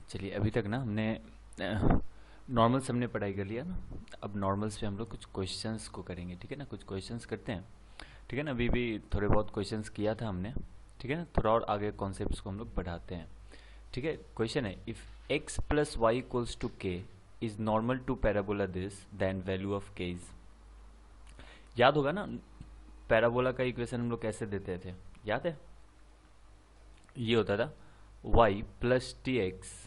चलिए अभी तक ना हमने नॉर्मल्स हमने पढ़ाई कर लिया ना। अब नॉर्मल्स पे हम लोग कुछ क्वेश्चंस को करेंगे, ठीक है ना। कुछ क्वेश्चंस करते हैं, ठीक है ना। अभी भी थोड़े बहुत क्वेश्चंस किया था हमने, ठीक है ना। थोड़ा और आगे कॉन्सेप्ट्स को हम लोग बढ़ाते हैं, ठीक है। क्वेश्चन है, if x plus y equals to k is normal to parabola this then value of k is. याद होगा ना, पैराबोला का इक्वेशन हम लोग कैसे देते थे, याद है। ये होता था y plus T X,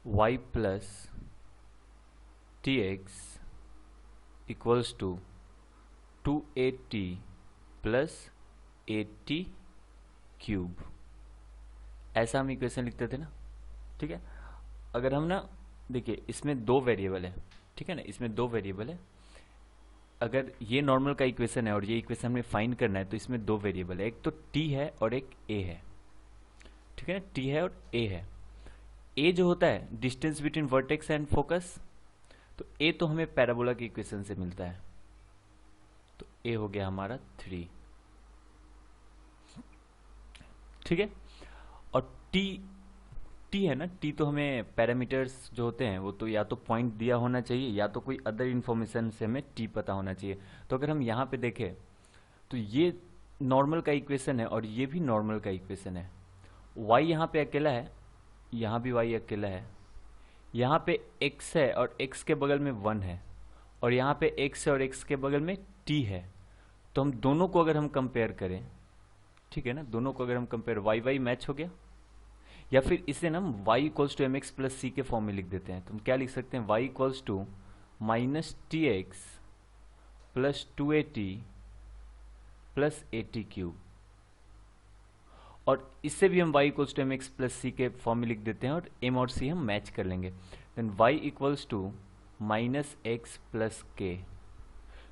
y plus T X equals to 2at plus 80 cube. ऐसा हम इक्वेशन लिखते थे ना, ठीक है। अगर हम ना देखिए, इसमें दो वेरिएबल है, ठीक है ना। इसमें दो वेरिएबल है। अगर ये नॉर्मल का इक्वेशन है और ये इक्वेशन हमें फाइंड करना है, तो इसमें दो वेरिएबल है, एक तो t है और एक a है, ठीक है ना। t है और a है। a जो होता है distance between vertex and focus, तो a तो हमें पैराबोला के इक्वेशन से मिलता है, तो a हो गया हमारा 3, ठीक है। और t है ना, t तो हमें पैरामीटर्स जो होते हैं वो तो या तो पॉइंट दिया होना चाहिए या तो कोई अदर इन्फॉर्मेशन से हमें t पता होना चाहिए। तो अगर हम यहाँ पे देखें तो ये नॉर्मल का इक्वेशन है और ये भी नॉर्मल का इक्वेशन है। y यहाँ पे अकेला है, यहाँ भी y अकेला है, यहाँ पे x है और x के बगल में 1 है, और यहाँ पे x है और x के बगल में t है। तो हम दोनों को अगर हम कंपेयर करें, ठीक है ना, दोनों को अगर हम कंपेयर, y मैच हो गया। या फिर इसे ना हम y equals to m x plus c के फॉर्म में लिख देते हैं। तो हम क्या लिख सकते हैं, y equals to minus t x plus 2at plus 80 cube. और इससे भी हम y equals to m x plus c के फॉर्म में लिख देते हैं और m और c हम मैच कर लेंगे। Then y equals to minus X plus K.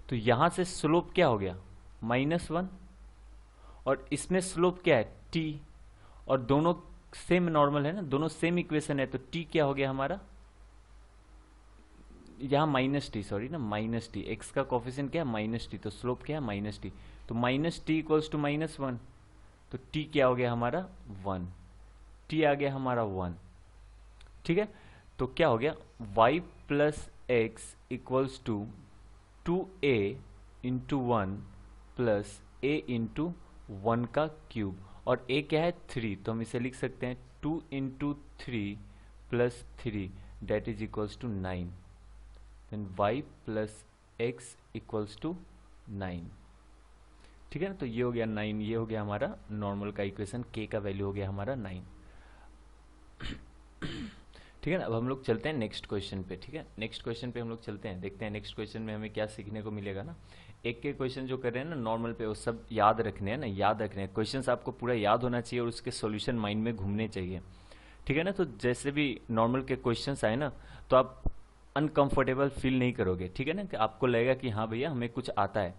तो यहां से स्लोप क्या हो गया, -1, और इसमें स्लोप क्या है, t, और दोनों सेम नॉर्मल है ना, दोनों सेम इक्वेशन है। तो t क्या हो गया हमारा, यहाँ माइनस टी, सॉरी ना, माइनस टी, एक्स का कोफिशिएंट क्या है, माइनस टी, तो स्लोप क्या है, माइनस टी। तो माइनस टी इक्वल्स टू -1, तो t क्या हो गया हमारा 1, t आ गया हमारा 1, ठीक है। तो क्या हो गया, y plus X equals to 2a into 1 plus a into 1 का क्यूब, और a क्या है 3, तो हम इसे लिख सकते हैं 2 into 3 plus 3 that is equals to 9। Then y plus X equals to 9, ठीक है ना। तो ये हो गया 9, ये हो गया हमारा नॉर्मल का इक्वेशन, k का वैल्यू हो गया हमारा 9, ठीक है ना। अब हम लोग चलते हैं नेक्स्ट क्वेश्चन पे, ठीक है। नेक्स्ट क्वेश्चन पे हम लोग चलते हैं, देखते हैं नेक्स्ट क्वेश्चन में हमें क्या सीखने को मिलेगा ना। एक के क्वेश्चन जो कर रहे हैं ना नॉर्मल पे, वो सब याद रखने हैं ना, याद रखने हैं। क्वेश्चंस आपको पूरा याद होना चाहिए और उसके सॉल्यूशन माइंड में घूमने चाहिए, ठीक है ना। तो जैसे भी नॉर्मल के क्वेश्चंस आए ना, तो आप अनकंफर्टेबल फील नहीं करोगे, ठीक है ना, कि आपको लगेगा कि हाँ भैया हमें कुछ आता है,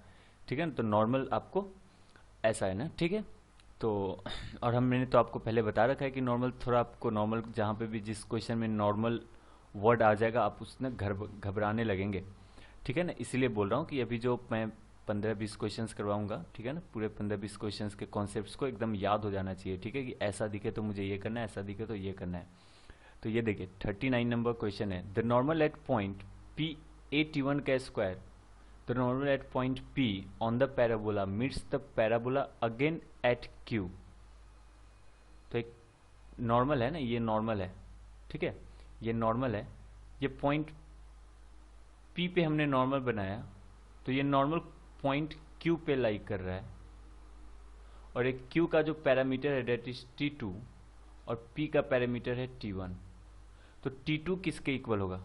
ठीक है ना। तो नॉर्मल आपको ऐसा है ना, ठीक है। तो और हमने तो आपको पहले बता रखा है कि नॉर्मल थोड़ा आपको, नॉर्मल जहाँ पे भी जिस क्वेश्चन में नॉर्मल वर्ड आ जाएगा आप उसमें घबराने लगेंगे, ठीक है ना। इसीलिए बोल रहा हूँ कि अभी जो मैं 15-20 क्वेश्चंस करवाऊंगा, ठीक है ना, पूरे 15-20 क्वेश्चंस के कॉन्सेप्ट्स को एकदम याद हो जाना चाहिए, ठीक है। कि ऐसा दिखे तो मुझे ये करना है, ऐसा दिखे तो ये करना है। तो ये देखिए 39 नंबर क्वेश्चन है, the normal eight point P a t1 का square, the normal at point P on the parabola meets the parabola again at Q। तो एक नॉर्मल है ना, ये नॉर्मल है, ठीक है, ये नॉर्मल है। ये पॉइंट P पे हमने नॉर्मल बनाया, तो ये नॉर्मल पॉइंट Q पे लाइक कर रहा है, और एक Q का जो पैरामीटर है डेट इज T2 और P का पैरामीटर है T1। तो T2 किसके इक्वल होगा,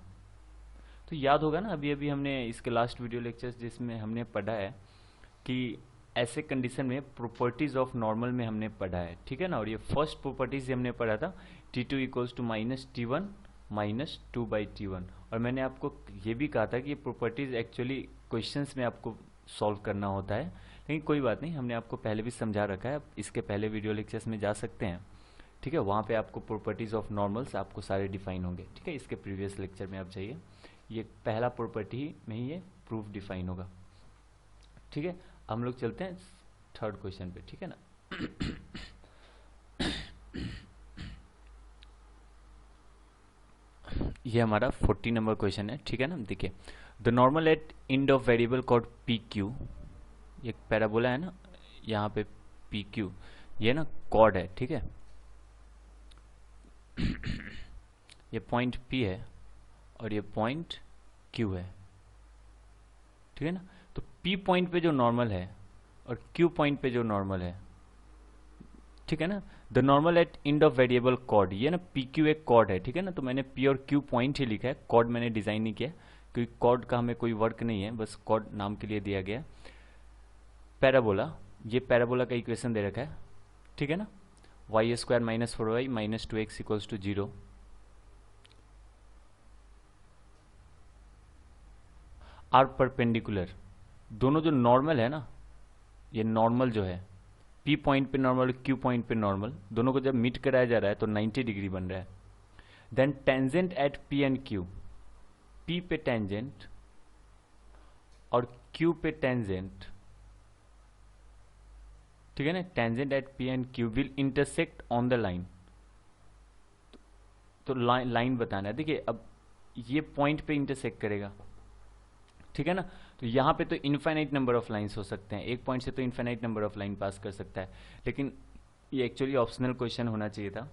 तो याद होगा ना, अभी अभी हमने इसके लास्ट वीडियो लेक्चर्स जिसमें हमने पढ़ा है कि ऐसे कंडीशन में प्रॉपर्टीज ऑफ नॉर्मल में हमने पढ़ा है, ठीक है ना। और ये फर्स्ट प्रॉपर्टीज हमने पढ़ा था T2 equals to minus T1 minus 2/T1। और मैंने आपको ये भी कहा था कि ये प्रॉपर्टीज एक्चुअली क्वेश्चंस में आपको सॉल्व करना होता है, लेकिन कोई बात नहीं, हमने आपको पहले भी समझा रखा है। आप इसके पहले वीडियो लेक्चर्स में जा सकते हैं, ठीक है। वहाँ पे आपको प्रॉपर्टीज ऑफ नॉर्मल्स आपको सारे डिफाइन होंगे, ठीक है। इसके प्रीवियस लेक्चर में आप जाइए, ये पहला प्रॉपर्टी में ही ये प्रूफ डिफाइन होगा, ठीक है। हम लोग चलते हैं थर्ड क्वेश्चन पे, ठीक है ना। ये हमारा 40 नंबर क्वेश्चन है, ठीक है ना। देखिए, the normal at end of variable called P Q, ये पैराबोला है ना, यहाँ पे पी क्यू, ये ना कॉर्ड है, ठीक है। ये पॉइंट पी है और ये पॉइंट क्यू है, ठीक है ना। तो पी पॉइंट पे जो नॉर्मल है और क्यू पॉइंट पे जो नॉर्मल है, ठीक है ना। The normal at end of variable chord, ये ना पी क्यू एक कॉर्ड है, ठीक है ना। तो मैंने पी और क्यू पॉइंट ही लिखा है, कॉर्ड मैंने डिजाइन नहीं किया क्योंकि कॉर्ड का हमें कोई वर्क नहीं है, बस कॉर्ड नाम के लिए दिया गया। पैराबोला, ये पैराबोला का इक्वेशन दे रखा है, ठीक है ना। Y square minus 4y minus 2x equals to 0। Are perpendicular, दोनों जो नॉर्मल है ना, ये नॉर्मल जो है पी पॉइंट पे नॉर्मल, क्यू पॉइंट पे नॉर्मल, दोनों को जब मीट कराया जा रहा है तो 90 डिग्री बन रहा है। Then tangent at P and Q, P पे टेंजेंट और क्यू पे टेंजेंट, ठीक है ना। Tangent at P and Q will intersect on the line, तो लाइन बताना है। देखिए, अब ये पॉइंट पे इंटरसेक्ट करेगा, ठीक है ना। तो यहाँ पे तो इनफाइनाइट नंबर ऑफ लाइंस हो सकते हैं, एक पॉइंट से तो इनफाइनाइट नंबर ऑफ लाइन पास कर सकता है, लेकिन ये एक्चुअली ऑप्शनल क्वेश्चन होना चाहिए था,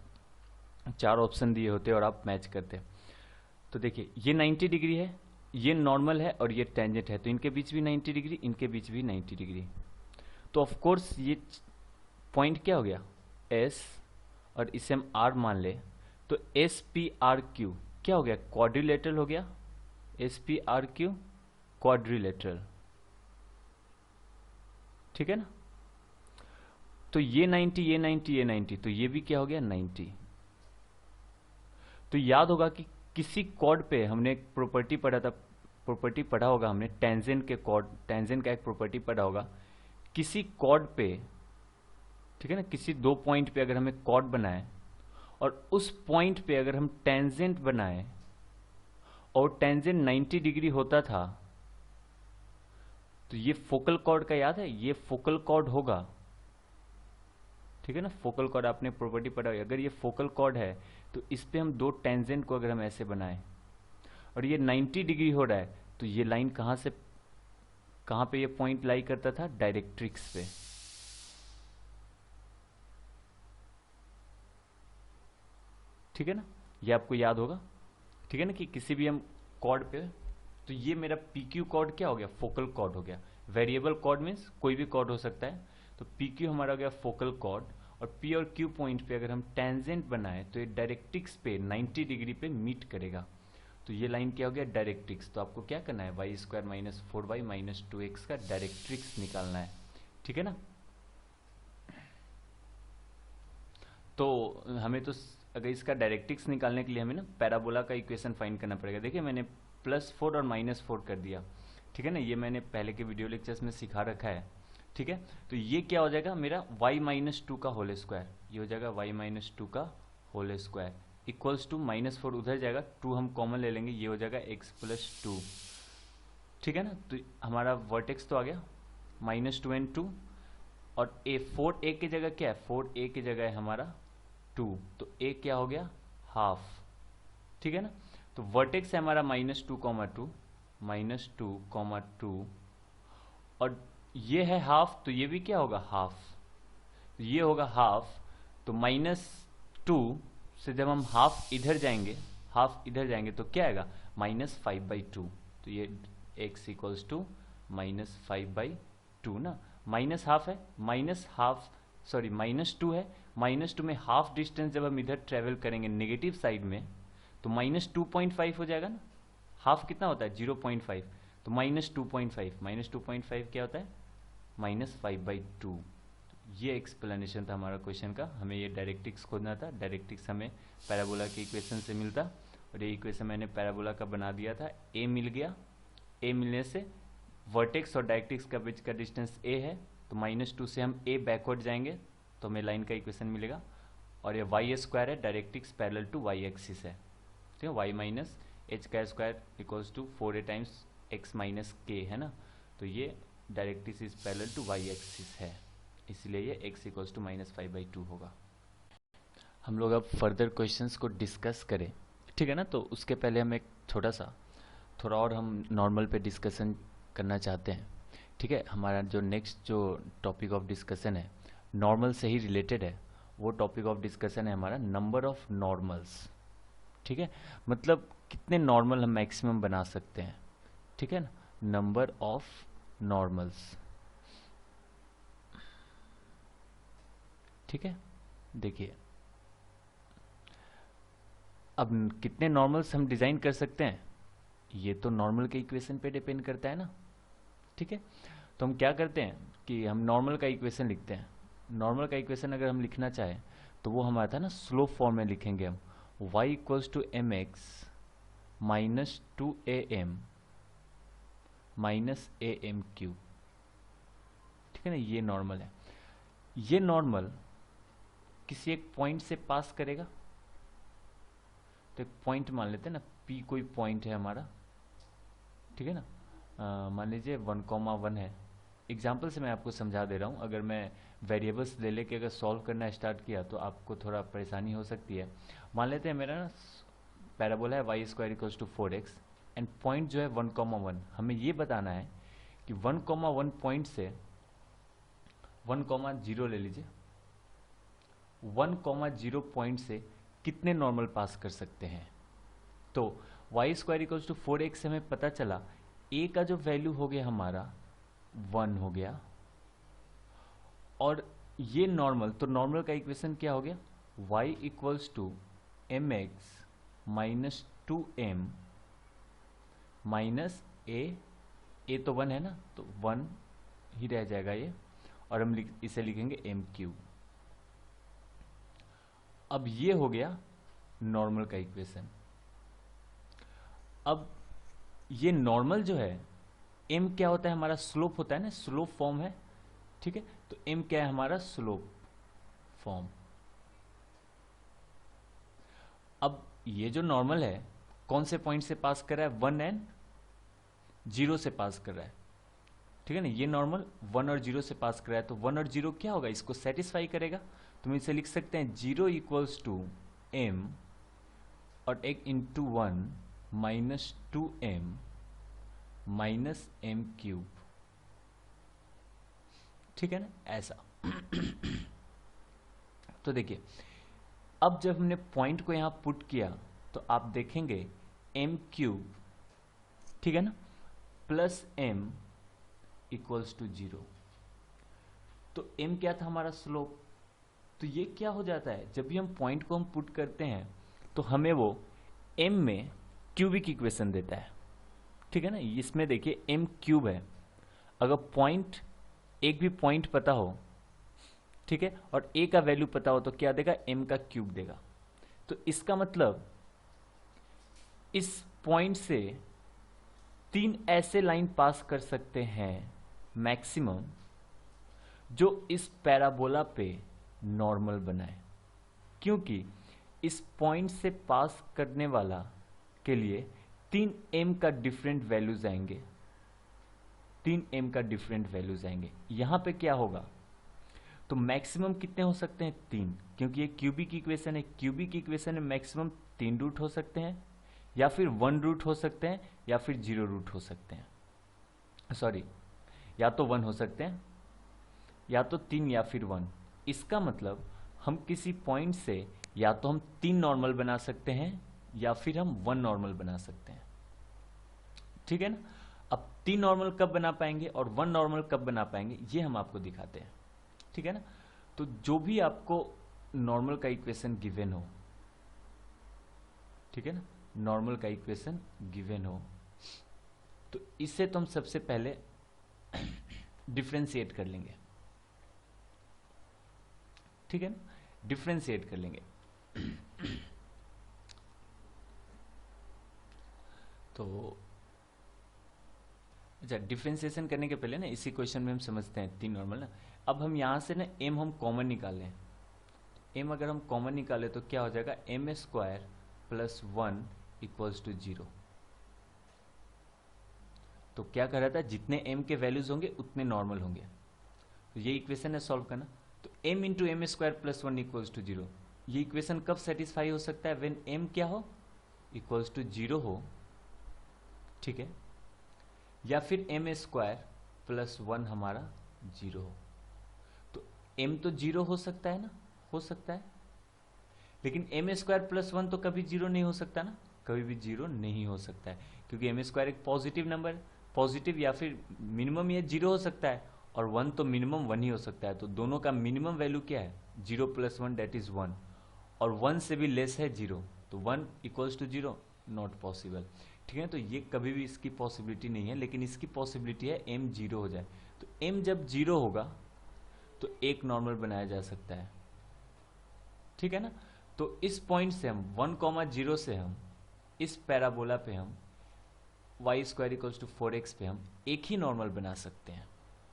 4 ऑप्शन दिए होते और आप मैच करते। तो देखिए, ये 90 डिग्री है, ये नॉर्मल है और ये टेंजेंट है, तो इनके बीच भी 90 डिग्री, इनके बीच भी 90 डिग्री। तो ऑफ कोर्स ये पॉइंट क्या हो गया, एस, और इसे हम आर मान ले, तो एस पी आर क्यू क्या हो गया, क्वाड्रिलेटरल हो गया। S P R Q quadrilateral, ठीक है ना। तो ये 90, ये 90, ये 90, तो ये भी क्या हो गया 90। तो याद होगा कि किसी कॉर्ड पे हमने एक प्रॉपर्टी पढ़ा था, प्रॉपर्टी पढ़ा होगा हमने टेंजेंट के कॉर्ड, टेंजेंट का एक प्रॉपर्टी पढ़ा होगा। किसी कॉर्ड पे, ठीक है ना, किसी 2 पॉइंट पे अगर हमें कॉर्ड बनाए और उस पॉइंट पे अगर हम टेंजेंट बनाए और टेंजेंट 90 डिग्री होता था, तो ये फोकल कॉर्ड का याद है, ये फोकल कॉर्ड होगा, ठीक है ना। फोकल कॉर्ड आपने प्रॉपर्टी पढ़ा है, अगर ये फोकल कॉर्ड है तो इस पे हम 2 टेंजेंट को अगर हम ऐसे बनाएं और ये 90 डिग्री हो रहा है, तो ये लाइन कहां से कहां पे ये पॉइंट लाई करता था, डायरेक्ट्रिक्स पे, ठीक है ना। ये आपको याद होगा, ठीक है ना, कि किसी भी हम कॉर्ड पे, तो ये मेरा पी क्यू कॉर्ड क्या हो गया, फोकल कॉर्ड हो गया। वेरिएबल कॉर्ड मीन्स कोई भी कॉर्ड हो सकता है, तो पी क्यू हमारा हो गया फोकल कॉर्ड, और पी और क्यू पॉइंट पे अगर हम टेंजेंट बनाए तो ये डायरेक्ट्रिक्स पे 90 डिग्री पे मीट करेगा। तो ये लाइन क्या हो गया, डायरेक्ट्रिक्स। तो आपको क्या करना है, y square minus 4y minus 2x का डायरेक्ट्रिक्स निकालना है, ठीक है ना। तो हमें तो अगर इसका डायरेक्ट्रिक्स निकालने के लिए हमें ना पैराबोला का इक्वेशन फाइंड करना पड़ेगा। देखिए, मैंने +4 और -4 कर दिया, ठीक है ना। ये मैंने पहले के वीडियो लेक्चर्स में सिखा रखा है, ठीक है। तो ये क्या हो जाएगा मेरा y-2 का होल स्क्वायर, ये हो जाएगा y-2 का होल स्क्वायर इक्वल्स टू -4 उधर जाएगा, 2 हम कॉमन ले लेंगे, ये हो जाएगा x + 2, ठीक है ना। तो हमारा वर्टेक्स तो आ गया -2 and 2, और a 4a की जगह क्या है, 4a की जगह है हमारा 2, तो a क्या हो गया, हाफ, ठीक है ना। तो वर्टेक्स है हमारा -2, -2, -2, और ये है हाफ, तो ये भी क्या होगा, हाफ, तो ये होगा हाफ। तो -2 से जब हम हाफ इधर जाएंगे, हाफ इधर जाएंगे तो क्या आएगा, -5/2, तो ये x इक्वल्स टू -5/2 ना। माइनस हाफ है, -2 है, -2 में हाफ डिस्टेंस जब हम इधर ट्रेवल करेंगे नेगेटिव साइड में, तो -2.5 हो जाएगा ना। हाफ कितना होता है, 0.5, तो -2.5 क्या होता है, -5/2। ये एक्सप्लेनेशन था हमारा क्वेश्चन का, हमें ये डायरेक्ट्रिक्स खोजना था। डायरेक्ट्रिक्स हमें पैराबोला के इक्वेशन से मिलता, और ये इक्वेशन मैंने पैराबोला का बना दिया था। ए मिल गया, ए मिलने से वर्टेक्स और डायरेक्ट्रिक्स का बीच का डिस्टेंस ए है, तो -2 से हम ए बैकवर्ड जाएंगे तो हमें लाइन का इक्वेशन मिलेगा। और ये वाई स्क्वायर है, directrix parallel to y axis है, ठीक है। वाई माइनस एच का square equals to 4a times x minus k है ना। तो ये directrix is parallel to y axis है, इसलिए ये x इक्वल्स टू -5/2 होगा। हम लोग अब फर्दर क्वेश्चंस को डिस्कस करें, ठीक है ना। तो उसके पहले हम एक थोड़ा और हम नॉर्मल पे डिस्कशन करना चाहते हैं। ठीक है, हमारा जो नेक्स्ट जो टॉपिक ऑफ डिस्कशन है नॉर्मल से ही रिलेटेड है। वो टॉपिक ऑफ डिस्कशन है हमारा नंबर ऑफ नॉर्मल्स। ठीक है, मतलब कितने नॉर्मल हम मैक्सिमम बना सकते हैं। ठीक है ना, नंबर ऑफ नॉर्मल्स। ठीक है, देखिए अब कितने नॉर्मल्स हम डिजाइन कर सकते हैं ये तो नॉर्मल के इक्वेशन पे डिपेंड करता है ना। ठीक है, तो हम क्या करते हैं कि हम नॉर्मल का इक्वेशन लिखते हैं। नॉर्मल का इक्वेशन अगर हम लिखना चाहें तो वो हमारा था ना स्लोप फॉर्म में लिखेंगे हम, y equals to m x minus two a m minus a m cube. ठीक है ना, ये नॉर्मल है। ये नॉर्मल किसी एक पॉइंट से पास करेगा। तो एक पॉइंट मान लेते हैं ना, P कोई पॉइंट है हमारा। ठीक है ना, मान लीजिए 1,1 है। एग्जाम्पल से मैं आपको समझा दे रहा हूँ। अगर मैं वेरिएबल्स ले लेके अगर सॉल्व करना स्टार्ट किया तो आपको थोड़ा परेशानी हो सकती है। मान लेते हैं मेरा ना पैराबोला है y square equals to 4x and point जो है 1,1। हमें ये बताना है कि 1,1 पॉइंट से 1,0 ले लीजिए, 1,0 पॉइंट से कितने नॉर्मल पास कर सकते हैं। तो Y square equals to 4x से हमें पता चला a का जो वैल्यू हो गया हमारा 1 हो गया। और ये नॉर्मल, तो नॉर्मल का इक्वेशन क्या हो गया, y equals to m x minus two m minus a तो 1 है ना, तो 1 ही रह जाएगा ये, और हम इसे लिखेंगे एम क्यूब। अब ये हो गया नॉर्मल का इक्वेशन। अब ये नॉर्मल जो है m क्या होता है हमारा, स्लोप होता है ना, स्लोप फॉर्म है। ठीक है, तो m क्या है हमारा, स्लोप फॉर्म। अब ये जो नॉर्मल है कौन से पॉइंट से पास कर रहा है, 1 एंड 0 से पास कर रहा है। ठीक है ना, ये नॉर्मल 1 और 0 से पास कर रहा है, तो 1 और 0 क्या होगा, इसको सेटिस्फाई करेगा। तो हम इसे लिख सकते हैं 0 इक्वल्स टू m और एक into 1 minus 2m minus m cube. ठीक है ना, ऐसा। तो देखिए अब जब हमने पॉइंट को यहां पुट किया तो आप देखेंगे एम क्यूब, ठीक है ना, प्लस एम इक्वल्स टू 0। तो m क्या था हमारा, स्लोप। तो ये क्या हो जाता है, जब भी हम पॉइंट को हम पुट करते हैं तो हमें वो m में क्यूबिक इक्वेशन देता है। ठीक है ना, इसमें देखिए m क्यूब है। अगर पॉइंट, एक भी पॉइंट पता हो, ठीक है, और a का वैल्यू पता हो तो क्या देगा, m का क्यूब देगा। तो इसका मतलब इस पॉइंट से 3 ऐसे लाइन पास कर सकते हैं मैक्सिमम जो इस पैराबोला पे नॉर्मल बनाए, क्योंकि इस पॉइंट से पास करने वाला के लिए 3 m का डिफरेंट वैल्यूज आएंगे, 3 m का डिफरेंट वैल्यूज आएंगे। यहां पे क्या होगा, तो मैक्सिमम कितने हो सकते हैं, 3, क्योंकि ये क्यूबिक इक्वेशन है। क्यूबिक इक्वेशन में मैक्सिमम 3 रूट हो सकते हैं, या फिर 1 रूट हो सकते हैं, या फिर 0 रूट हो सकते हैं। सॉरी, या तो 1 हो सकते हैं, या तो 3, या फिर 1। इसका मतलब हम किसी पॉइंट से या तो हम 3 नॉर्मल बना सकते हैं या फिर हम 1 नॉर्मल बना सकते हैं। ठीक है ना, अब 3 नॉर्मल कब बना पाएंगे और 1 नॉर्मल कब बना पाएंगे ये हम आपको दिखाते हैं। ठीक है ना, तो जो भी आपको नॉर्मल का इक्वेशन गिवन हो, ठीक है ना, नॉर्मल का इक्वेशन गिवन हो, तो इससे तो हम सबसे पहले डिफरेंशिएट कर लेंगे। ठीक है ना, डिफरेंशिएट कर लेंगे। तो अच्छा, डिफरेंशिएशन करने के पहले ना इसी क्वेश्चन में हम समझते हैं 3 नॉर्मल ना। अब हम यहां से ना m हम कॉमन निकालें। m अगर हम कॉमन निकालें तो क्या हो जाएगा, m square plus 1 equals to 0। तो क्या कर रहा था, जितने m के वैल्यूज होंगे उतने नॉर्मल होंगे। तो ये इक्वेशन है सॉल्व करना। तो m into m square plus 1 equals to 0, ये इक्वेशन कब सेटिस्फाई हो सकता है, व्हेन m क्या हो, इक्वल्स टू 0 हो, ठीक है, या फिर एम स्क्वायर प्लस 1 हमारा 0 हो। तो m तो 0 हो सकता है ना, हो सकता है, लेकिन एम स्क्वायर प्लस 1 तो कभी 0 नहीं हो सकता ना, कभी भी 0 नहीं हो सकता है, क्योंकि एम स्क्वायर एक पॉजिटिव नंबर, पॉजिटिव या फिर मिनिमम ये 0 हो सकता है, और 1 तो मिनिमम 1 ही हो सकता है। तो दोनों का मिनिमम वैल्यू क्या है, 0 प्लस 1 दैट इज 1, और 1 से भी लेस है 0, तो 1 इक्वल्स टू 0, नॉट पॉसिबल। ठीक है, तो ये कभी भी इसकी पॉसिबिलिटी नहीं है, लेकिन इसकी पॉसिबिलिटी है m 0 हो जाए। तो m जब 0 होगा तो एक नॉर्मल बनाया जा सकता है, ठीक है ना। तो इस पॉइंट से हम 1,0 से हम इस पैराबोला पे हम y square equals to 4x पे हम एक ही नॉर्मल बना सकते हैं,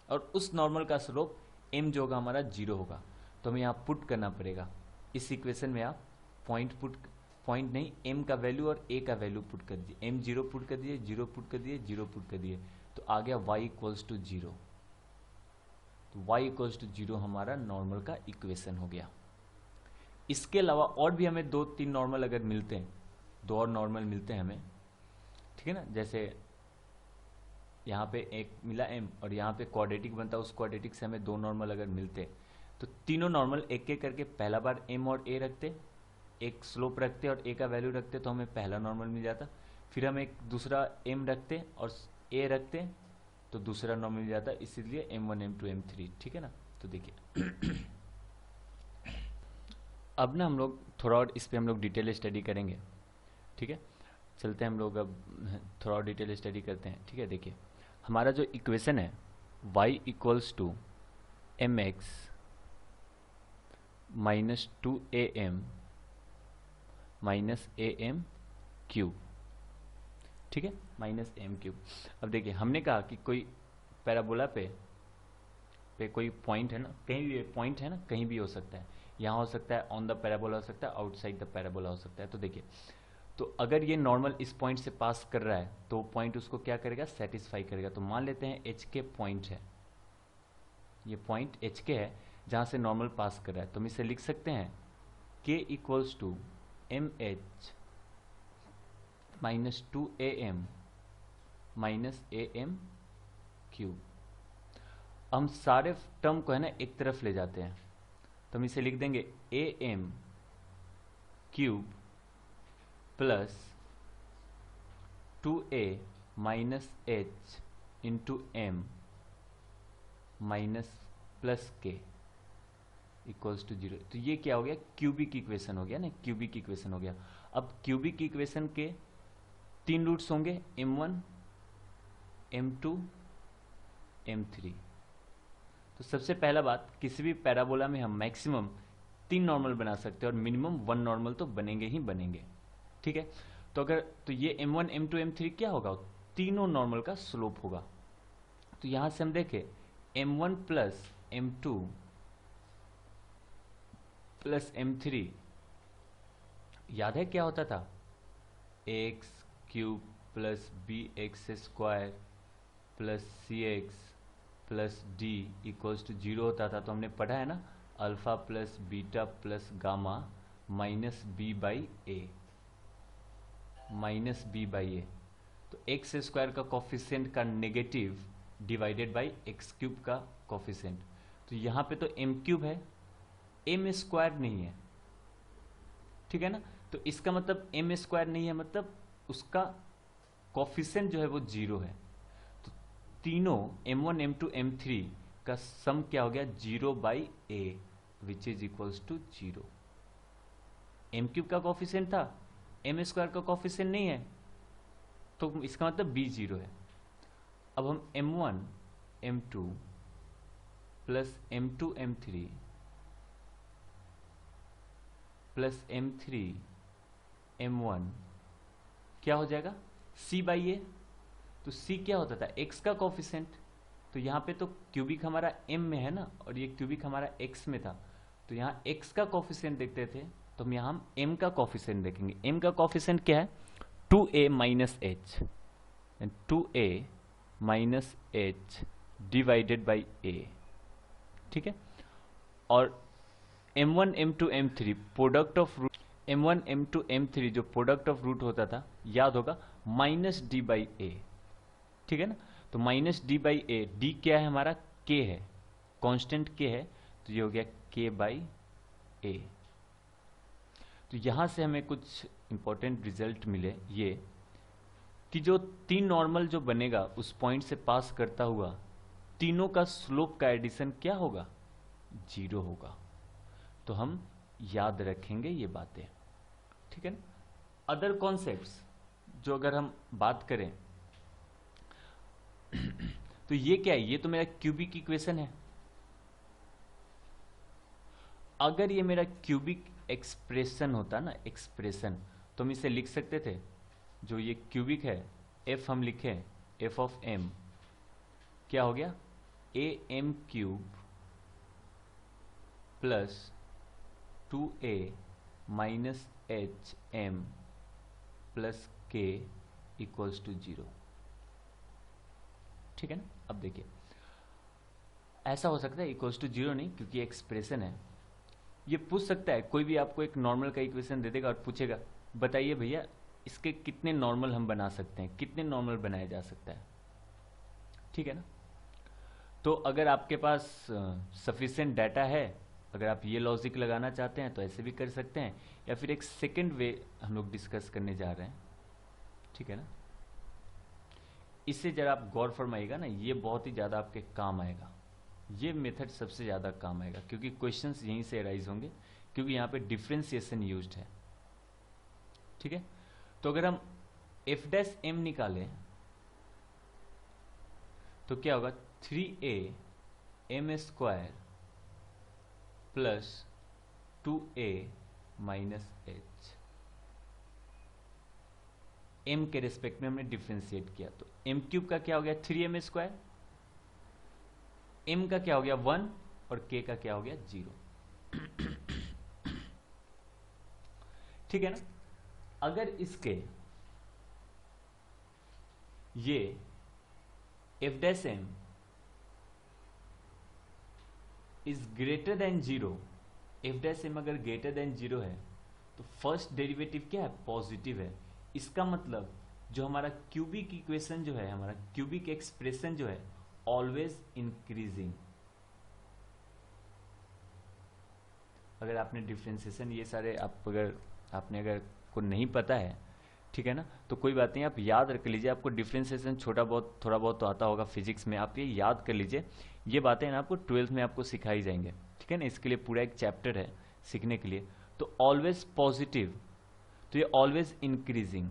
और उस नॉर्मल का स्लोप m जो होगा हमारा 0 होगा। तो हमें यहाँ पुट करना पड़ेगा, इस इक्वेशन में आप पॉइंट नहीं, m का वैल्यू और a का वैल्यू पुट कर दीजिए, m 0 पुट कर दिए, 0 पुट कर दिए, 0 पुट कर दिए, तो आ गया y इक्वल्स टू 0। तो y इक्वल्स टू 0 हमारा नॉर्मल का इक्वेशन हो गया। इसके अलावा और भी हमें 2-3 नॉर्मल अगर मिलते हैं, 2 और नॉर्मल मिलते हैं हमें, ठीक है ना, जैसे यहाँ पे एक मिला m और यहाँ पे क्वाड्रेटिक बनता है, उस क्वाड्रेटिक से हमें 2 नॉर्मल अगर मिलते, तो तीनों नॉर्मल एक एक करके पहला बार m और a रखते, एक स्लोप रखते और a का वैल्यू रखते, तो हमें पहला नॉर्मल मिल जाता। फिर हम एक दूसरा m रखते और a रखते, तो दूसरा नॉर्मल मिल जाता, इसीलिए m1 m2 m3, ठीक है ना। तो देखिए अब ना हम लोग थोड़ा और इस पे हम लोग डिटेल स्टडी करेंगे, ठीक है। चलते हैं हम लोग अब थोड़ा और डिटेल स्टडी करते हैं, ठीक है। देखिए हमारा जो इक्वेशन है y equals to mx minus 2am minus am cube, ठीक है, माइनस m क्यूब। अब देखिए हमने कहा कि कोई पैराबोला पे कोई पॉइंट है ना, कहीं भी पॉइंट है ना, कहीं भी हो सकता है, यहाँ हो सकता है, ऑन द पैराबोला हो सकता है, आउटसाइड द पैराबोला हो सकता है। तो देखिए, तो अगर ये नॉर्मल इस पॉइंट से पास कर रहा है तो पॉइंट उसको क्या करेगा, सेटिस्फाई करेगा। तो मान लेते हैं एच के पॉइंट है, ये पॉइंट एच के है जहाँ से नॉर्मल पास कर रहा है, तो हम इसे लिख सकते हैं k equals to m h minus 2am minus am cube. हम सारे टर्म को है ना एक तरफ ले जाते हैं, तो हम इसे लिख देंगे am cube plus 2a minus h into m minus plus k equals to 0। तो ये क्या हो गया, क्यूबिक इक्वेशन हो गया ना, क्यूबिक इक्वेशन हो गया। अब क्यूबिक इक्वेशन के 3 रूट्स होंगे, m1 m2 m3। तो सबसे पहला बात, किसी भी पैराबोला में हम मैक्सिमम 3 नॉर्मल बना सकते हैं और मिनिमम 1 नॉर्मल तो बनेंगे ही बनेंगे, ठीक है। तो अगर तो ये m1 m2 m3 क्या होगा, तीनों नॉर्मल का स्लोप होगा। तो यहां से हम देखें m1 plus m2 plus m3 याद है क्या होता था, x cube plus bx square plus cx plus d equals to 0 होता था। तो हमने पढ़ा है ना, alpha plus beta plus gamma minus b by a, minus b by a. तो एक्स स्क्वायर का कॉफिशिएंट का negative divided by x cube का कॉफिशिएंट। तो यहाँ पे तो एम क्यूब है, एम स्क्वायर नहीं है, ठीक है ना। तो इसका मतलब एम स्क्वायर नहीं है, मतलब उसका कॉफिशिएंट जो है वो 0 है। तो तीनों m1 m2 m3 का सम क्या हो गया, 0 by a which is equals to 0। M cube का कॉफिशिएंट था, एम स्क्वायर का कॉफिशिएंट नहीं है, तो इसका मतलब b 0 है। अब हम m1 m2 plus m2 m3 plus m3 m1 क्या हो जाएगा, c बाई ए। तो c क्या होता था, x का कॉफिशिएंट। तो यहाँ पे तो क्यूबिक हमारा m में है ना, और ये क्यूबिक हमारा x में था। तो यहाँ x का कॉफिशिएंट देखते थे, तो हम यहाँ हम m का कॉफिशिएंट देखेंगे। m का कॉफिशिएंट क्या है, 2a minus h, 2a minus h divided by a, ठीक है। और m1 m2 m3 product of root m1 m2 m3 जो प्रोडक्ट ऑफ रूट होता था याद होगा माइनस डी बाई ए, ठीक है ना। तो minus D by A, D क्या है हमारा, के है, कांस्टेंट के है, तो ये हो गया के बाई ए। तो यहां से हमें कुछ इंपॉर्टेंट रिजल्ट मिले ये कि जो तीन नॉर्मल जो बनेगा उस पॉइंट से पास करता हुआ तीनों का स्लोप का एडिशन क्या होगा, 0 होगा। तो हम याद रखेंगे ये बातें, ठीक है ना। अदर कॉन्सेप्ट्स जो अगर हम बात करें तो ये क्या है, ये तो मेरा क्यूबिक इक्वेशन है। अगर ये मेरा क्यूबिक एक्सप्रेशन होता ना, एक्सप्रेशन, तो हम इसे लिख सकते थे, जो ये क्यूबिक है एफ हम लिखें, एफ ऑफ एम क्या हो गया, a m cube plus 2a minus h m plus k equals to 0, ठीक है ना। अब देखिए ऐसा हो सकता है इक्वल्स टू 0 नहीं, क्योंकि एक्सप्रेशन है। ये पूछ सकता है, कोई भी आपको एक नॉर्मल का इक्वेशन दे देगा और पूछेगा बताइए भैया इसके कितने नॉर्मल हम बना सकते हैं, कितने नॉर्मल बनाया जा सकता है, ठीक है ना। तो अगर आपके पास सफिशिएंट डाटा है, अगर आप ये लॉजिक लगाना चाहते हैं तो ऐसे भी कर सकते हैं, या फिर एक सेकंड वे हम लोग डिस्कस करने जा रहे हैं, ठीक है ना। इससे जरा आप गौर फरमाइएगा ना, ये बहुत ही ज़्यादा आपके काम आएगा, ये मेथड सबसे ज़्यादा काम आएगा, क्योंकि क्वेश्चंस यहीं से अराइज होंगे, क्योंकि यहाँ पे डिफ्रेंसिएशन यूज्ड है, ठीक है। तो अगर हम एफ डैश एम निकालें तो क्या होगा, 3a m square plus 2a minus h, m के रेस्पेक्ट में हमने डिफ्रेंशिएट किया, तो m क्यूब का क्या हो गया 3m स्क्वायर, m का क्या हो गया 1 और k का क्या हो गया 0, ठीक है ना। अगर इसके ये f dash m is greater than 0, f dash m अगर ग्रेटर देन 0 है तो फर्स्ट डेरिवेटिव क्या है, पॉजिटिव है। इसका मतलब जो हमारा क्यूबिक इक्वेशन जो है, हमारा क्यूबिक एक्सप्रेशन जो है ऑलवेज इंक्रीजिंग। अगर आपने डिफ्रेंसिएशन ये सारे आपने अगर को नहीं पता है, ठीक है ना, तो कोई बात नहीं, आप याद रख लीजिए। आपको डिफ्रेंसिएशन थोड़ा बहुत तो आता होगा फिजिक्स में, आप ये याद कर लीजिए। ये बातें ना आपको 12th में आपको सिखाई जाएंगे, ठीक है ना। इसके लिए पूरा एक चैप्टर है सीखने के लिए। तो ऑलवेज पॉजिटिव, तो ये ऑलवेज इंक्रीजिंग,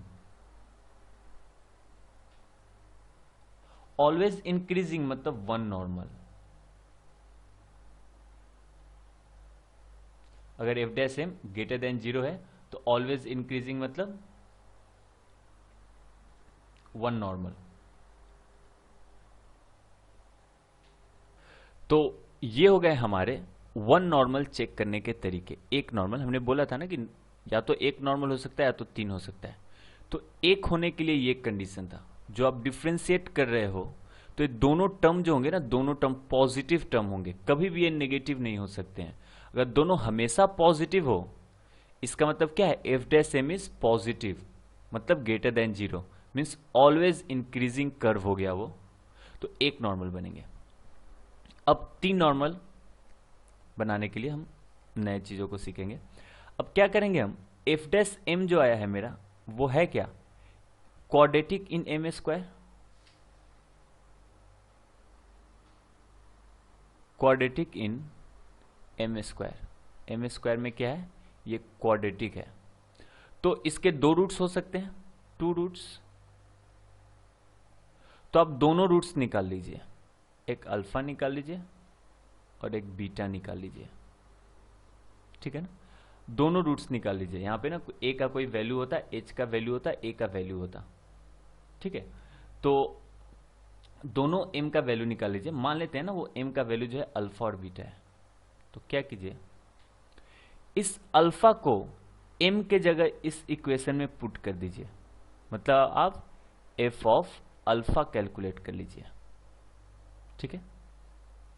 ऑलवेज इंक्रीजिंग मतलब 1 नॉर्मल। अगर f dash m greater than 0 है तो ऑलवेज इंक्रीजिंग मतलब 1 नॉर्मल। तो ये हो गए हमारे 1 नॉर्मल चेक करने के तरीके। एक नॉर्मल हमने बोला था ना कि या तो एक नॉर्मल हो सकता है या तो 3 हो सकता है। तो एक होने के लिए ये कंडीशन था, जो आप डिफ्रेंशिएट कर रहे हो तो ये दोनों टर्म जो होंगे ना, दोनों टर्म पॉजिटिव टर्म होंगे, कभी भी ये नेगेटिव नहीं हो सकते हैं। अगर दोनों हमेशा पॉजिटिव हो, इसका मतलब क्या है, f dash m is positive मतलब greater than 0, means always increasing curve हो गया वो, तो एक नॉर्मल बनेंगे। अब 3 नॉर्मल बनाने के लिए हम नए चीजों को सीखेंगे। अब क्या करेंगे हम, एफ डैश एम जो आया है मेरा वो है क्या, quadratic in m square, quadratic in m square. M square में क्या है, ये क्वाड्रेटिक है, तो इसके 2 रूट्स हो सकते हैं, 2 रूट्स। तो आप दोनों रूट्स निकाल लीजिए, एक अल्फा निकाल लीजिए और एक बीटा निकाल लीजिए, ठीक है ना। दोनों रूट्स निकाल लीजिए। यहां पे ना ए का कोई वैल्यू होता है, एच का वैल्यू होता है, ए का वैल्यू होता, ठीक है। तो दोनों एम का वैल्यू निकाल लीजिए। मान लेते हैं ना वो एम का वैल्यू जो है अल्फा और बीटा है, तो क्या कीजिए, इस अल्फा को एम के जगह इस इक्वेशन में पुट कर दीजिए। मतलब आप एफ ऑफ अल्फा कैलकुलेट कर लीजिए, ठीक है,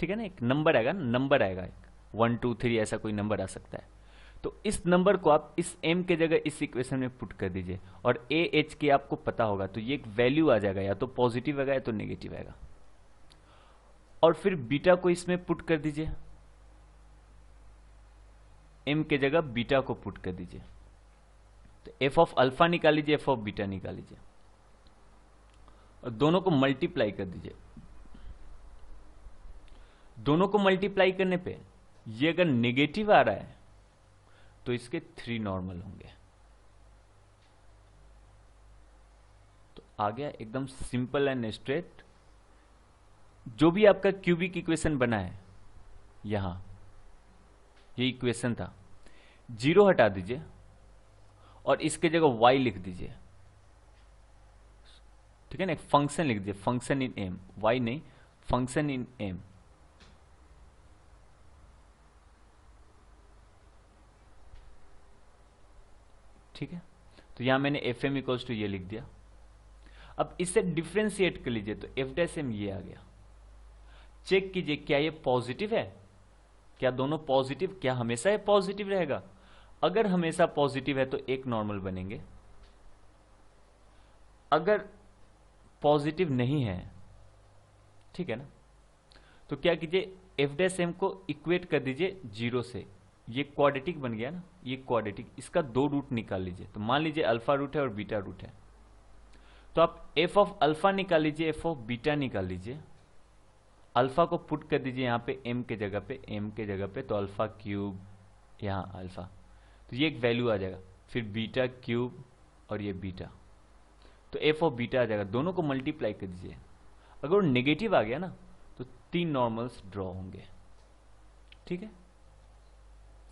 ठीक है ना। एक नंबर आएगा ना, नंबर आएगा एक 1 2 3 ऐसा कोई नंबर आ सकता है। तो इस नंबर को आप इस m के जगह इस इक्वेशन में पुट कर दीजिए और a h के आपको पता होगा, तो ये एक वैल्यू आ जाएगा, या तो पॉजिटिव आएगा या तो नेगेटिव आएगा। और फिर बीटा को इसमें पुट कर दीजिए, m के जगह बीटा को पुट कर दीजिए, तो f ऑफ अल्फा निकाल लीजिए, f ऑफ बीटा निकाल लीजिए और दोनों को मल्टीप्लाई कर दीजिए। दोनों को मल्टीप्लाई करने पे ये अगर नेगेटिव आ रहा है तो इसके 3 नॉर्मल होंगे। तो आ गया एकदम सिंपल एंड स्ट्रेट। जो भी आपका क्यूबिक इक्वेशन बना है, यहां ये इक्वेशन था, 0 हटा दीजिए और इसके जगह y लिख दीजिए, ठीक है ना। एक फंक्शन लिख दीजिए, फंक्शन इन m, y नहीं, फंक्शन इन m। ठीक है, तो यहां मैंने एफ एम इक्वल्स टू ये लिख दिया। अब इससे डिफ्रेंशिएट कर लीजिए, तो एफ डैश एम ये आ गया। चेक कीजिए क्या ये पॉजिटिव है, क्या दोनों पॉजिटिव, क्या हमेशा ये पॉजिटिव रहेगा? अगर हमेशा पॉजिटिव है तो एक नॉर्मल बनेंगे, अगर पॉजिटिव नहीं है, ठीक है ना, तो क्या कीजिए एफ डैश एम को इक्वेट कर दीजिए 0 से। ये क्वाड्रेटिक बन गया ना, ये क्वाड्रेटिक, इसका 2 रूट निकाल लीजिए। तो मान लीजिए अल्फा रूट है और बीटा रूट है, तो आप एफ ऑफ अल्फा निकाल लीजिए, एफ ऑफ बीटा निकाल लीजिए। अल्फा को पुट कर दीजिए यहाँ पे m के जगह पे, m के जगह पे, तो अल्फा क्यूब, यहाँ अल्फा, तो ये एक वैल्यू आ जाएगा। फिर बीटा क्यूब और ये बीटा, तो एफ ऑफ बीटा आ जाएगा। दोनों को मल्टीप्लाई कर दीजिए, अगर वो नेगेटिव आ गया ना तो 3 नॉर्मल्स ड्रॉ होंगे। ठीक है,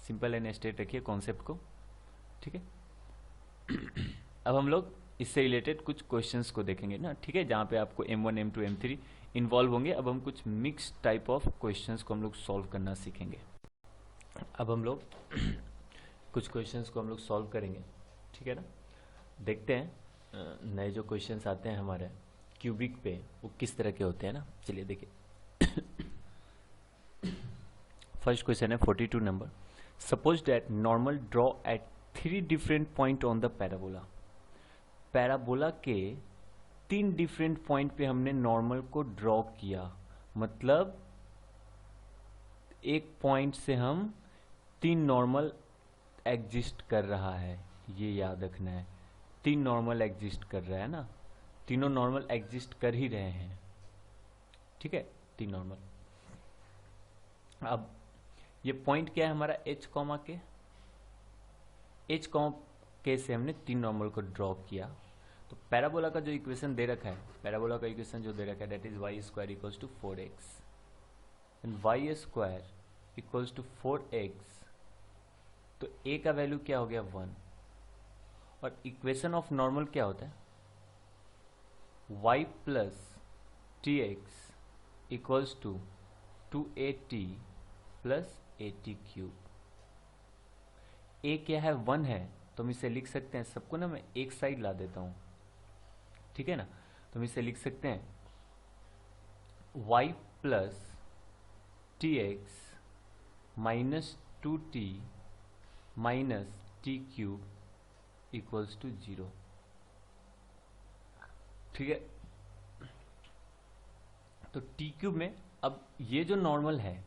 सिंपल एंड स्ट्रेट रखिए कॉन्सेप्ट को, ठीक है। अब हम लोग इससे रिलेटेड कुछ क्वेश्चंस को देखेंगे ना, ठीक है, जहाँ पे आपको M1, M2, M3 इन्वॉल्व होंगे। अब हम कुछ मिक्स टाइप ऑफ क्वेश्चंस को हम लोग सॉल्व करना सीखेंगे। अब हम लोग कुछ क्वेश्चंस को हम लोग सॉल्व करेंगे, ठीक है ना। देखते हैं नए जो क्वेश्चंस आते हैं हमारे क्यूबिक पे वो किस तरह के होते हैं ना। चलिए देखिए। फर्स्ट क्वेश्चन है 42 number. Suppose that normal draw at 3 different point on the parabola. Parabola के 3 डिफरेंट पॉइंट पे हमने नॉर्मल को ड्रॉ किया, मतलब एक पॉइंट से हम 3 नॉर्मल एग्जिस्ट कर रहा है, ये याद रखना है। 3 नॉर्मल एग्जिस्ट कर रहा है ना, तीनों नॉर्मल एग्जिस्ट कर ही रहे हैं, ठीक है, 3 नॉर्मल। अब ये पॉइंट क्या है हमारा, h कॉमा के, h कॉमा के से हमने 3 नॉर्मल को ड्रॉ किया। तो पैराबोला का जो इक्वेशन दे रखा है, पैराबोला का इक्वेशन जो दे रखा है that is y square equals to 4x and y square equals to 4x। तो a का वैल्यू क्या हो गया 1, और इक्वेशन ऑफ नॉर्मल क्या होता है, y plus tx equals to 2at plus a t cube. a क्या है 1 है, तो हम इसे लिख सकते हैं, सबको ना मैं एक साइड ला देता हूं, ठीक है ना। तो हम इसे लिख सकते हैं y plus T x minus 2t minus t cube equals to 0, ठीक है। तो टी क्यूब में अब ये जो नॉर्मल है,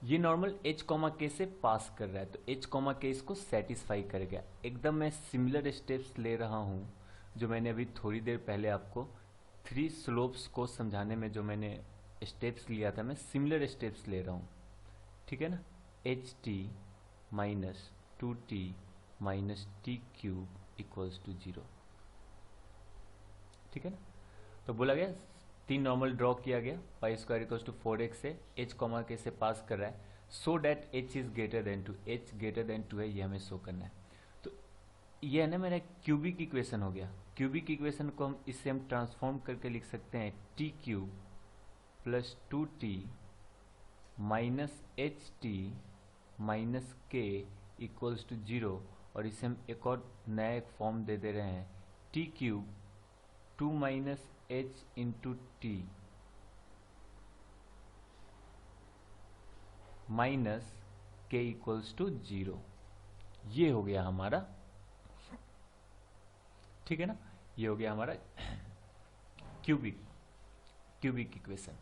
ये नॉर्मल h कॉमा के से पास कर रहा है, तो h कॉमा के इसको सेटिस्फाई करेगा। एकदम मैं सिमिलर स्टेप्स ले रहा हूं जो मैंने अभी थोड़ी देर पहले आपको 3 स्लोप्स को समझाने में जो मैंने स्टेप्स लिया था, मैं सिमिलर स्टेप्स ले रहा हूं, ठीक है ना। H t minus 2t minus t cube equals to 0, ठीक है ना। तो बोला गया 3 नॉर्मल ड्रॉ किया गया, pi square equals to 4x से h कॉमा के से पास कर रहा है, so that h is greater then 2, h greater than 2 है, ये हमें शो करना है। तो ये है ना मेरा क्यूबिक इक्वेशन हो गया। क्यूबिक इक्वेशन को हम इससे हम ट्रांसफॉर्म करके लिख सकते हैं T cube plus 2t minus H t minus के इक्वल्स टू 0, और इसे हम एक और नया एक फॉर्म दे दे रहे हैं, T cube 2 minus h into T minus के इक्वल्स टू 0। ये हो गया हमारा, ठीक है ना, ये हो गया हमारा क्यूबिक इक्वेशन।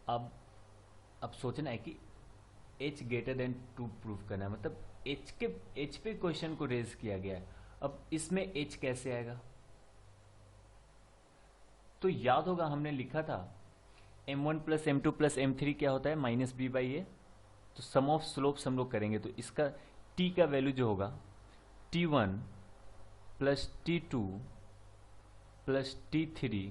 अब सोचना है कि h ग्रेटर देन 2 प्रूफ करना है, मतलब h पे क्वेश्चन को रेज किया गया है। अब इसमें h कैसे आएगा? तो याद होगा हमने लिखा था m1 plus m2 plus m3 क्या होता है, माइनस बी बाई ए। तो सम ऑफ स्लोप्स हम लोग करेंगे, तो इसका t का वैल्यू जो होगा t1 plus t2 plus t3,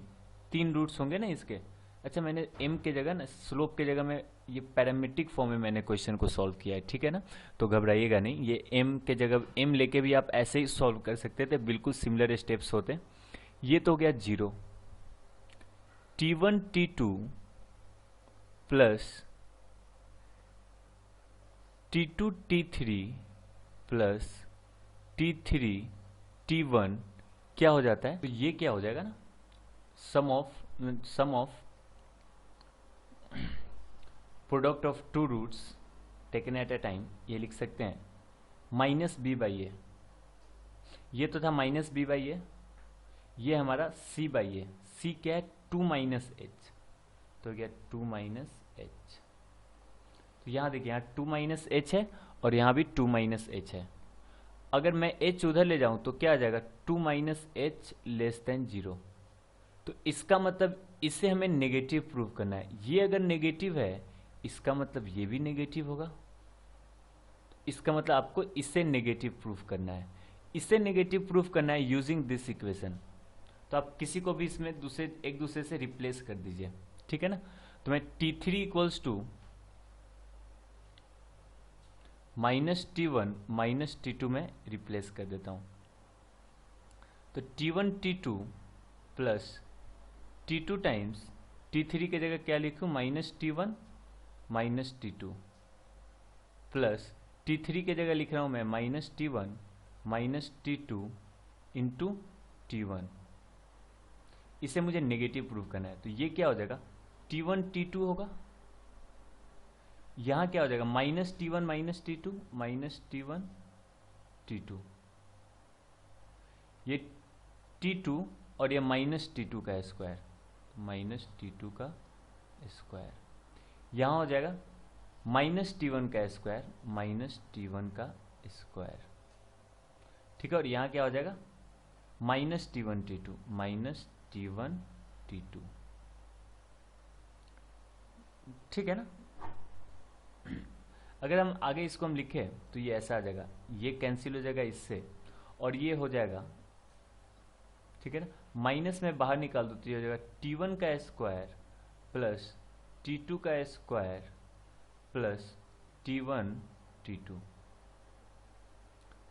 3 roots होंगे ना इसके। अच्छा, मैंने m के जगह ना, स्लोप के जगह में ये पैरामीट्रिक फॉर्म में मैंने क्वेश्चन को सॉल्व किया है, ठीक है ना, तो घबराइएगा नहीं। ये m के जगह m लेके भी आप ऐसे ही सॉल्व कर सकते थे, बिल्कुल सिमिलर स्टेप्स होते। ये तो हो गया 0, t1 t2 plus t2 t3 plus t3 t1 क्या हो जाता है, तो ये क्या हो जाएगा ना, sum of product of 2 roots taken at a time, ये लिख सकते हैं माइनस बी बाई ए। ये तो था माइनस बी बाई ए, ये हमारा सी बाई ए। सी क्या है, 2 माइनस एच, तो क्या 2 माइनस एच। तो यहाँ देखिए, यहाँ 2 माइनस एच है और यहाँ भी 2 माइनस एच है। अगर मैं h उधर ले जाऊं तो क्या आ जाएगा, 2 माइनस एच लेस देन 0। तो इसका मतलब इसे हमें नेगेटिव प्रूव करना है। ये अगर नेगेटिव है, इसका मतलब ये भी नेगेटिव होगा। इसका मतलब आपको इसे नेगेटिव प्रूफ करना है। इसे नेगेटिव प्रूफ करना है यूजिंग दिस इक्वेशन। तो आप किसी को भी इसमें एक दूसरे से रिप्लेस कर दीजिए, ठीक है ना। तो मैं t3 equals to minus t1 minus t2 में रिप्लेस कर देता हूं। तो t1 t2 plus t2 times t3 की जगह क्या लिखूं, minus t1 minus t2 plus t3 की जगह लिख रहा हूं मैं minus t1 minus t2 into t1। इसे मुझे नेगेटिव प्रूफ करना है, तो ये क्या हो जाएगा, t1 t2 होगा। यहां क्या हो जाएगा, minus t1 minus t2 minus t1 t2, ये t2 और ये माइनस t2 का स्क्वायर, माइनस t2 का स्क्वायर। यहां हो जाएगा माइनस t1 का स्क्वायर माइनस t1 का स्क्वायर, ठीक है। और यहां क्या हो जाएगा, minus t1 t2 minus t1 t2, ठीक है ना। अगर हम आगे इसको हम लिखें तो ये ऐसा आ जाएगा, ये कैंसिल हो जाएगा इससे और ये हो जाएगा, ठीक है ना। माइनस में बाहर निकाल दो तो ये हो जाएगा t1 का स्क्वायर प्लस t2 का स्क्वायर प्लस t1 t2,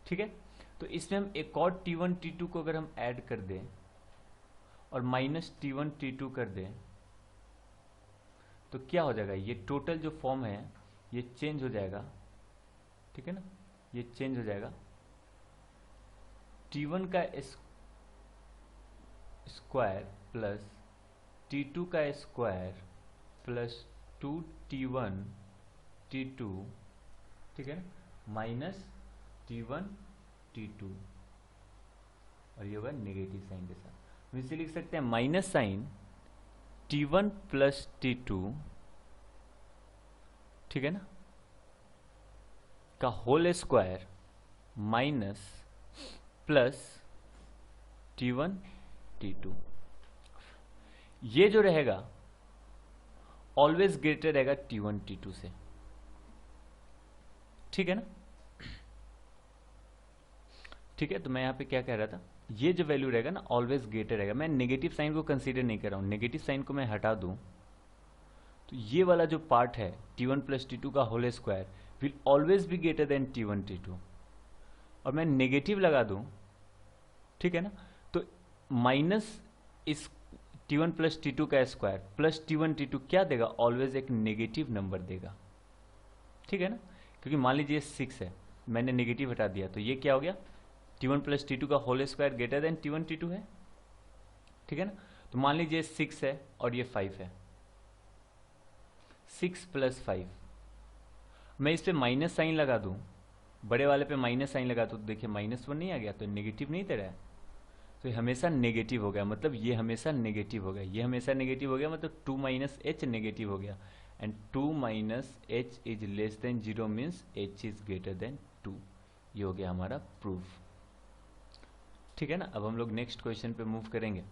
ठीक है। तो इसमें हम एक और t1 t2 को अगर हम ऐड कर दें और माइनस t1 t2 कर दें तो क्या हो जाएगा, ये टोटल जो फॉर्म है ये चेंज हो जाएगा, ठीक है ना। ये चेंज हो जाएगा, t1 का स्क्वायर प्लस t2 का स्क्वायर प्लस 2t1 t2, ठीक है ना, माइनस t1 t2 और ये होगा नेगेटिव साइन के साथ। हम इसे लिख सकते हैं minus sign t1 plus t2, ठीक है ना, का whole square minus plus t1 t2। ये जो रहेगा ऑलवेज ग्रेटर रहेगा t1 t2 से, ठीक है ना। ठीक है, तो मैं यहां पे क्या कह रहा था, ये जो वैल्यू रहेगा ना ऑलवेज ग्रेटर रहेगा। मैं नेगेटिव साइन को कंसीडर नहीं कर रहा हूं, नेगेटिव साइन को मैं हटा दूं तो ये वाला जो पार्ट है t1 प्लस t2 का whole square will always be greater than t1 t2, और मैं नेगेटिव लगा दूं, ठीक है ना, तो माइनस इस t1 प्लस t2 का स्क्वायर प्लस t1 t2 क्या देगा, ऑलवेज एक नेगेटिव नंबर देगा, ठीक है ना। क्योंकि मान लीजिए 6 है, मैंने नेगेटिव हटा दिया तो ये क्या हो गया, t1 प्लस t2 का whole square greater than t1 t2 है, ठीक है ना। तो मान लीजिए 6 है और ये 5 है, 6 प्लस 5। मैं इस पे माइनस साइन लगा दूं, बड़े वाले पे माइनस साइन लगा तो देखिए -1 नहीं आ गया, तो नेगेटिव नहीं दे रहा है, तो ये हमेशा नेगेटिव हो गया, मतलब ये हमेशा नेगेटिव हो गया, ये हमेशा नेगेटिव हो गया, मतलब 2 - h नेगेटिव हो गया, and 2 - h is less than 0 means h is greater then 2। ये हो गया हमारा प्रूफ। ठीक है ना। अब हम लोग नेक्स्ट क्वेश्चन पे मूव करेंगे।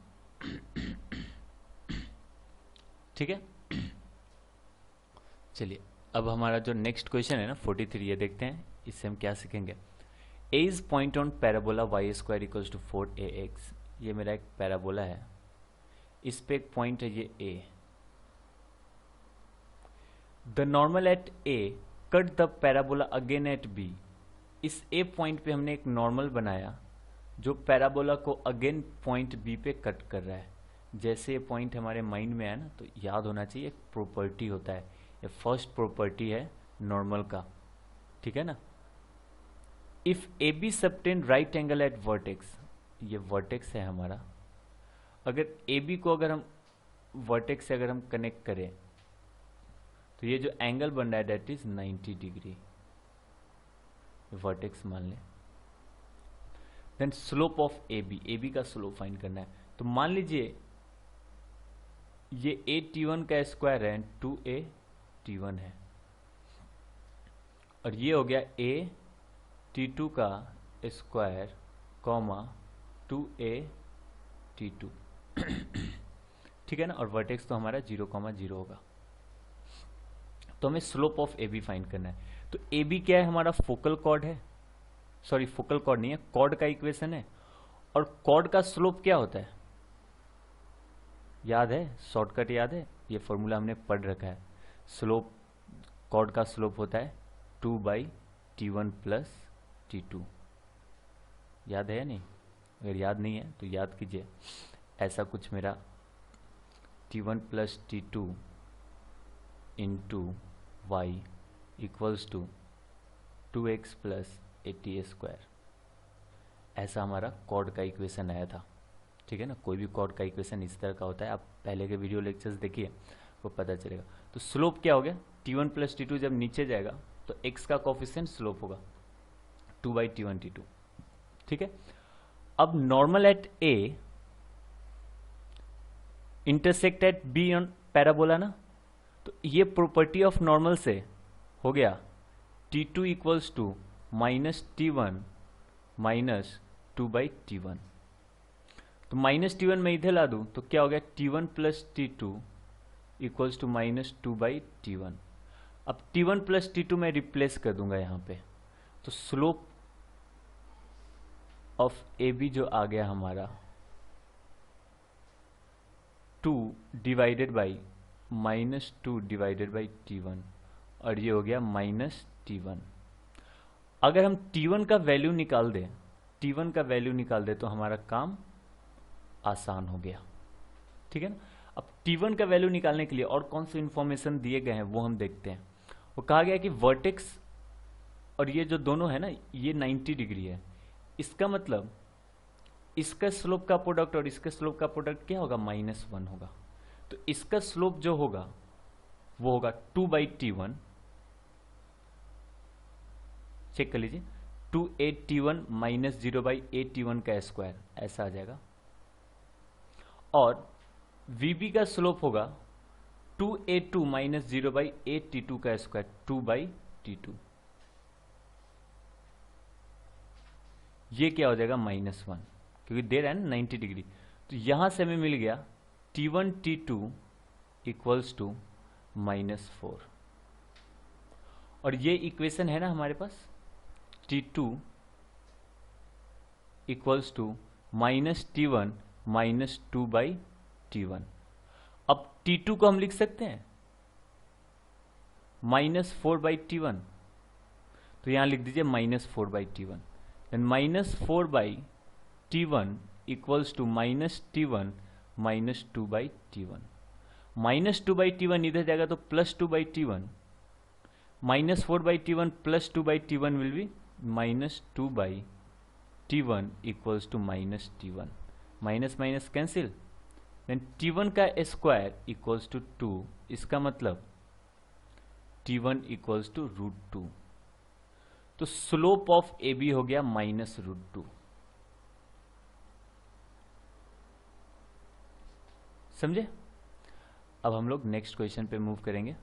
ठीक है, चलिए अब हमारा जो नेक्स्ट क्वेश्चन है ना 43, ये देखते हैं इससे हम क्या सीखेंगे। A is point on parabola y² = 4ax। ये मेरा एक पैराबोला है, इस पे एक पॉइंट है ये a। The normal at a cut the parabola again at b। इस a पॉइंट पे हमने एक नॉर्मल बनाया जो पैराबोला को अगेन पॉइंट b पे कट कर रहा है। जैसे ये पॉइंट हमारे माइंड में है ना, तो याद होना चाहिए एक प्रॉपर्टी होता है, ये फर्स्ट प्रॉपर्टी है नॉर्मल का। ठीक है ना। If A B subtend right angle at vertex, ये वर्टेक्स है हमारा, अगर ए बी को अगर हम वर्टेक्स से अगर हम कनेक्ट करें तो ये जो एंगल बन रहा है दैट इज 90 डिग्री, वर्टेक्स मान लें। Then slope of a b का स्लोप फाइंड करना है। तो मान लीजिए ये a_t1 का स्क्वायर है एंड 2a_t1 है, और ये हो गया a_t2 का स्क्वायर कॉमा 2a_t2। ठीक है ना। और वर्टेक्स तो हमारा 0,0 होगा। तो हमें slope of a b find करना है। तो ए बी क्या है, हमारा फोकल कॉर्ड है, सॉरी फोकल कॉर्ड नहीं है, कॉर्ड का इक्वेशन है। और कॉर्ड का स्लोप क्या होता है याद है, शॉर्टकट याद है, ये फॉर्मूला हमने पढ़ रखा है। स्लोप, कॉर्ड का स्लोप होता है 2/t1 + t2। याद है या नहीं? अगर याद नहीं है तो याद कीजिए। ऐसा कुछ मेरा t1 + t2 × y = 2x + at²। ऐसा हमारा कॉर्ड का इक्वेशन आया था। ठीक है ना। कोई भी कॉर्ड का इक्वेशन इस तरह का होता है, आप पहले के वीडियो लेक्चर्स देखिए, वो पता चलेगा। तो स्लोप क्या हो गया, t1 + t2 जब नीचे जाएगा तो x का कोफिशिएंट स्लोप होगा 2/t1 t2। ठीक है। अब normal at a intersect at b on parabola ना, तो ये प्रॉपर्टी ऑफ नॉर्मल से हो गया t2 = -t1 - 2/t1। तो -t1 मैं इधर ला दूं तो क्या हो गया, t1 + t2 = -2/t1। अब t1 + t2 मैं रिप्लेस कर दूंगा यहाँ पे, तो स्लोप ऑफ ए बी जो आ गया हमारा 2 / -2/t1, और ये हो गया -t1। अगर हम t1 का वैल्यू निकाल दें, t1 का वैल्यू निकाल दें तो हमारा काम आसान हो गया। ठीक है ना। अब t1 का वैल्यू निकालने के लिए और कौन से इंफॉर्मेशन दिए गए हैं वो हम देखते हैं। वो कहा गया कि वर्टेक्स और ये जो दोनों है ना, ये 90 डिग्री है। इसका मतलब इसका स्लोप का प्रोडक्ट और इसका स्लोप का प्रोडक्ट क्या होगा, -1 होगा। तो इसका स्लोप जो होगा वो होगा 2/t1, चेक कर लीजिए, 2a_t1 - 0/a_t1 का स्क्वायर, ऐसा आ जाएगा। और VB का स्लोप होगा 2a2 - 0/a_t2 का स्क्वायर 2/t2। ये क्या हो जाएगा, -1, क्योंकि दे रहा है ना 90 डिग्री। तो यहां से हमें मिल गया t1 t2 = -4। और ये इक्वेशन है ना हमारे पास, t2 = -t1 - 2/t1। अब t2 को हम लिख सकते हैं -4/t1, तो यहां लिख दीजिए -4/t1। Then -4/t1 = -t1 - 2/t1। -2/t1 इधर जाएगा तो +2/t1, -4/t1 + 2/t1 will be -2/t1 = -t1। Minus minus cancel, then t1 का स्क्वायर = 2। इसका मतलब T1 इक्वल्स टू √2। तो स्लोप ऑफ ए बी हो गया -√2। समझे? अब हम लोग नेक्स्ट क्वेश्चन पे मूव करेंगे।